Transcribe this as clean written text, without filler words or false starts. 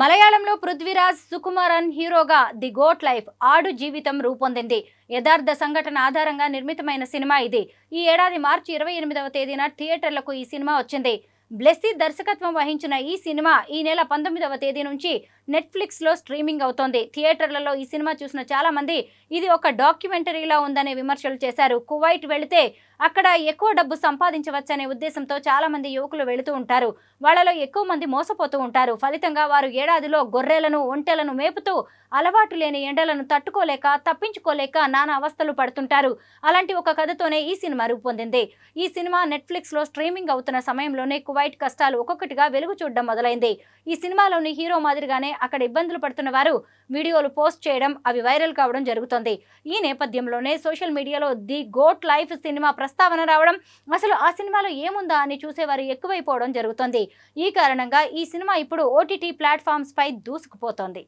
మలయాళంలో పృథ్వీరాజ్ సుకుమారన్ హీరోగా the goat life ఆడు జీవితం రూపొందింది. యథార్థ సంఘటన ఆధారంగా నిర్మితమైన సినిమా ఇది. ఈ ఏడాది మార్చి 28వ తేదీన థియేటర్లకు ఈ సినిమా వచ్చింది. బ్లెస్సీ దర్శకత్వం వహించిన ఈ సినిమా ఈ నెల 19వ తేదీ నుంచి నెట్ఫ్లిక్స్లో స్ట్రీమింగ్ అవుతోంది. థియేటర్లలో ఈ సినిమా చూసిన చాలా మంది ఇది ఒక డాక్యుమెంటరీలా ఉందనే విమర్శలు చేశారు. కువైట్ వెళితే అక్కడ ఎక్కువ డబ్బు సంపాదించవచ్చనే ఉద్దేశంతో చాలా మంది యువకులు వెళుతూ ఉంటారు. వాళ్ళలో ఎక్కువ మంది మోసపోతూ ఉంటారు. ఫలితంగా వారు ఏడాదిలో గొర్రెలను, ఒంటెలను మేపుతూ అలవాటు లేని ఎండలను తట్టుకోలేక, తప్పించుకోలేక నానా అవస్థలు పడుతుంటారు. అలాంటి ఒక కథతోనే ఈ సినిమా రూపొందింది. ఈ సినిమా నెట్ఫ్లిక్స్లో స్ట్రీమింగ్ అవుతున్న సమయంలోనే కువైట్ కష్టాలు ఒక్కొక్కటిగా వెలుగు చూడడం మొదలైంది. ఈ సినిమాలోని హీరో మాదిరిగానే అక్కడ ఇబ్బందులు పడుతున్న వారు వీడియోలు పోస్ట్ చేయడం, అవి వైరల్ కావడం జరుగుతోంది. ఈ నేపథ్యంలోనే సోషల్ మీడియాలో ది గోట్ లైఫ్ సినిమా ప్రస్తావన రావడం, అసలు ఆ సినిమాలో ఏముందా అని చూసేవారు ఎక్కువైపోవడం జరుగుతోంది. ఈ కారణంగా ఈ సినిమా ఇప్పుడు OTT ప్లాట్ఫామ్స్ పై దూసుకుపోతోంది.